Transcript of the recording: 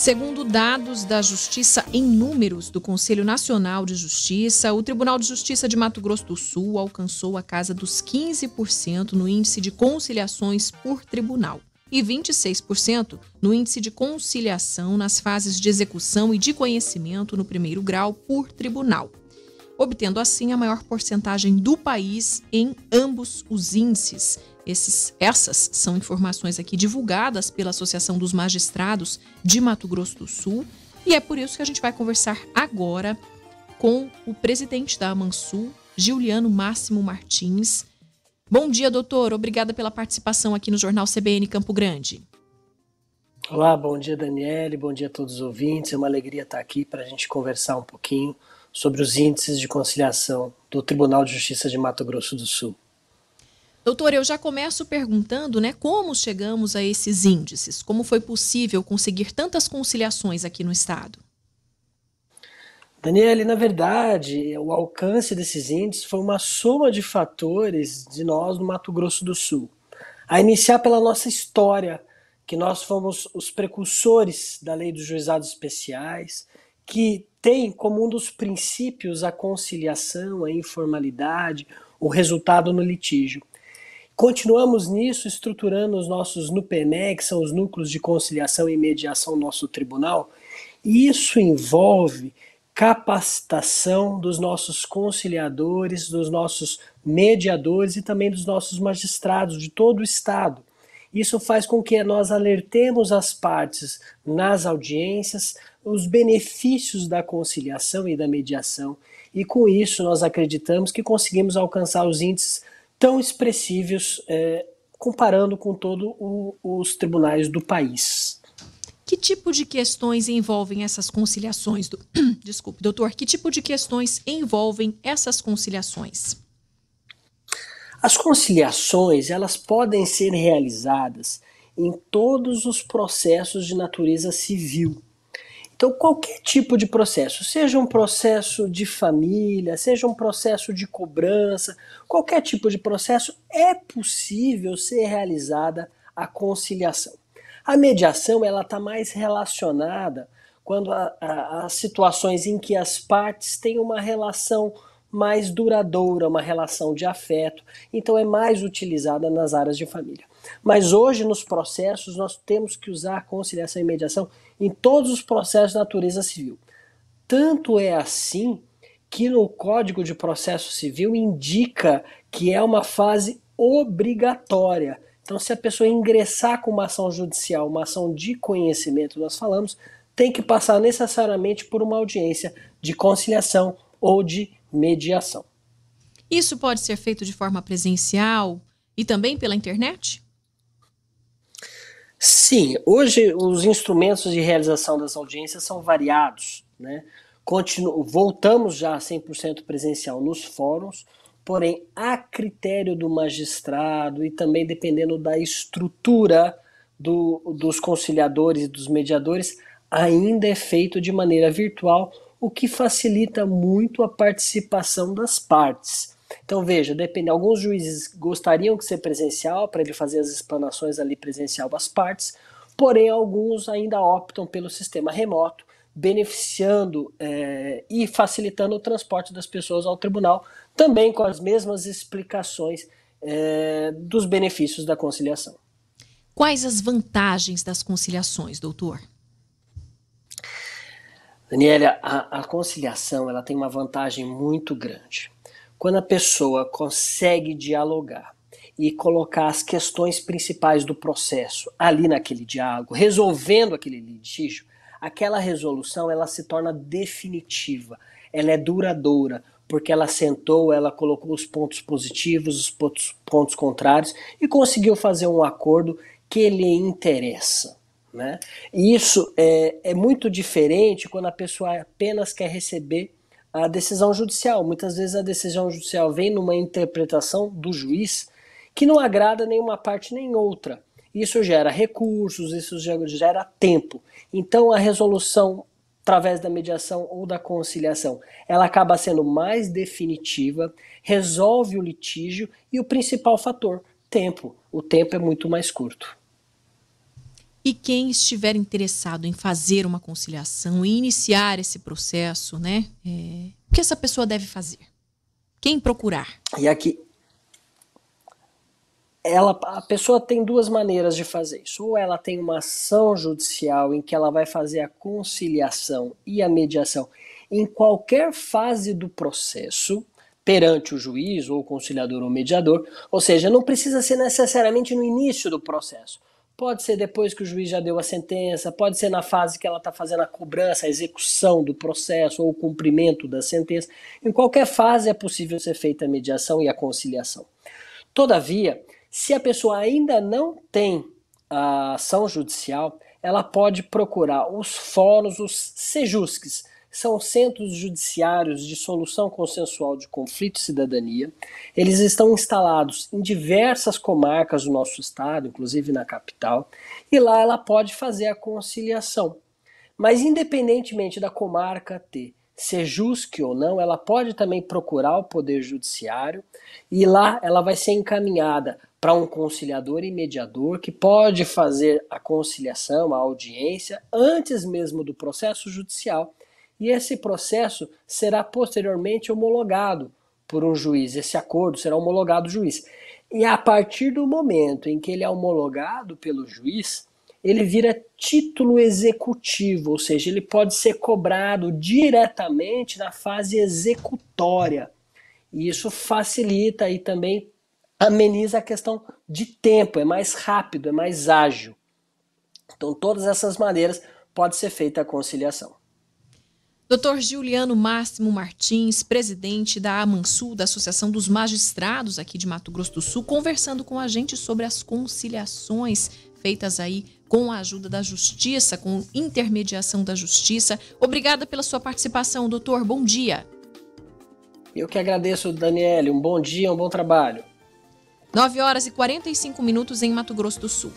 Segundo dados da Justiça em Números do Conselho Nacional de Justiça, o Tribunal de Justiça de Mato Grosso do Sul alcançou a casa dos 15% no índice de conciliações por tribunal e 26% no índice de conciliação nas fases de execução e de conhecimento no primeiro grau por tribunal, obtendo assim a maior porcentagem do país em ambos os índices. Essas são informações aqui divulgadas pela Associação dos Magistrados de Mato Grosso do Sul, e é por isso que a gente vai conversar agora com o presidente da Amansul, Giuliano Máximo Martins. Bom dia, doutor. Obrigada pela participação aqui no Jornal CBN Campo Grande. Olá, bom dia, Daniele, bom dia a todos os ouvintes. É uma alegria estar aqui para a gente conversar um pouquinho sobre os índices de conciliação do Tribunal de Justiça de Mato Grosso do Sul. Doutor, eu já começo perguntando, como chegamos a esses índices? Como foi possível conseguir tantas conciliações aqui no estado? Daniele, na verdade, o alcance desses índices foi uma soma de fatores de nós no Mato Grosso do Sul. A iniciar pela nossa história, que nós fomos os precursores da lei dos juizados especiais, que tem como um dos princípios a conciliação, a informalidade, o resultado no litígio. Continuamos nisso, estruturando os nossos NUPENE, que são os núcleos de conciliação e mediação do nosso tribunal, e isso envolve capacitação dos nossos conciliadores, dos nossos mediadores e também dos nossos magistrados de todo o estado. Isso faz com que nós alertemos as partes nas audiências os benefícios da conciliação e da mediação, e com isso nós acreditamos que conseguimos alcançar os índices tão expressivos comparando com todos os tribunais do país. Que tipo de questões envolvem essas conciliações? Desculpe, doutor, que tipo de questões envolvem essas conciliações? As conciliações, elas podem ser realizadas em todos os processos de natureza civil. Então, qualquer tipo de processo, seja um processo de família, seja um processo de cobrança, qualquer tipo de processo, é possível ser realizada a conciliação. A mediação ela está mais relacionada quando as situações em que as partes têm uma relação mais duradoura, uma relação de afeto, então é mais utilizada nas áreas de família. Mas hoje nos processos nós temos que usar a conciliação e mediação em todos os processos de natureza civil. Tanto é assim que no Código de Processo Civil indica que é uma fase obrigatória. Então, se a pessoa ingressar com uma ação judicial, uma ação de conhecimento, nós falamos, tem que passar necessariamente por uma audiência de conciliação ou de mediação. Isso pode ser feito de forma presencial e também pela internet? Sim, hoje os instrumentos de realização das audiências são variados, Voltamos já a 100% presencial nos fóruns, porém, a critério do magistrado e também dependendo da estrutura dos conciliadores e dos mediadores, ainda é feito de maneira virtual, o que facilita muito a participação das partes. Então veja, alguns juízes gostariam que seja presencial para ele fazer as explanações ali presencial das partes, porém alguns ainda optam pelo sistema remoto, beneficiando e facilitando o transporte das pessoas ao tribunal, também com as mesmas explicações dos benefícios da conciliação. Quais as vantagens das conciliações, doutor? Daniela, a conciliação ela tem uma vantagem muito grande. Quando a pessoa consegue dialogar e colocar as questões principais do processo ali naquele diálogo, resolvendo aquele litígio, aquela resolução ela se torna definitiva, ela é duradoura, porque ela sentou, ela colocou os pontos positivos, os pontos contrários e conseguiu fazer um acordo que lhe interessa. E isso é muito diferente quando a pessoa apenas quer receber a decisão judicial. Muitas vezes a decisão judicial vem numa interpretação do juiz que não agrada nenhuma parte nem outra. Isso gera recursos, isso gera tempo. Então a resolução através da mediação ou da conciliação, ela acaba sendo mais definitiva, resolve o litígio e o principal fator, tempo. O tempo é muito mais curto. E quem estiver interessado em fazer uma conciliação e iniciar esse processo, né? O que essa pessoa deve fazer? Quem procurar? E aqui, a pessoa tem duas maneiras de fazer isso. Ou ela tem uma ação judicial em que ela vai fazer a conciliação e a mediação em qualquer fase do processo, perante o juiz, ou o conciliador ou mediador, ou seja, não precisa ser necessariamente no início do processo. Pode ser depois que o juiz já deu a sentença, pode ser na fase que ela está fazendo a cobrança, a execução do processo ou o cumprimento da sentença. Em qualquer fase é possível ser feita a mediação e a conciliação. Todavia, se a pessoa ainda não tem a ação judicial, ela pode procurar os fóruns, os CEJUSCs, são Centros Judiciários de Solução Consensual de Conflito e Cidadania. Eles estão instalados em diversas comarcas do nosso estado, inclusive na capital, e lá ela pode fazer a conciliação. Mas independentemente da comarca ter CEJUSC ou não, ela pode também procurar o Poder Judiciário e lá ela vai ser encaminhada para um conciliador e mediador que pode fazer a conciliação, a audiência, antes mesmo do processo judicial. E esse processo será posteriormente homologado por um juiz. Esse acordo será homologado do juiz. E a partir do momento em que ele é homologado pelo juiz, ele vira título executivo, ou seja, ele pode ser cobrado diretamente na fase executória. E isso facilita e também ameniza a questão de tempo, é mais rápido, é mais ágil. Então, todas essas maneiras pode ser feita a conciliação. Dr. Giuliano Máximo Martins, presidente da AMANSUL, da Associação dos Magistrados aqui de Mato Grosso do Sul, conversando com a gente sobre as conciliações feitas aí com a ajuda da Justiça, com intermediação da Justiça. Obrigada pela sua participação, doutor. Bom dia. Eu que agradeço, Daniele. Um bom dia, um bom trabalho. 9h45 em Mato Grosso do Sul.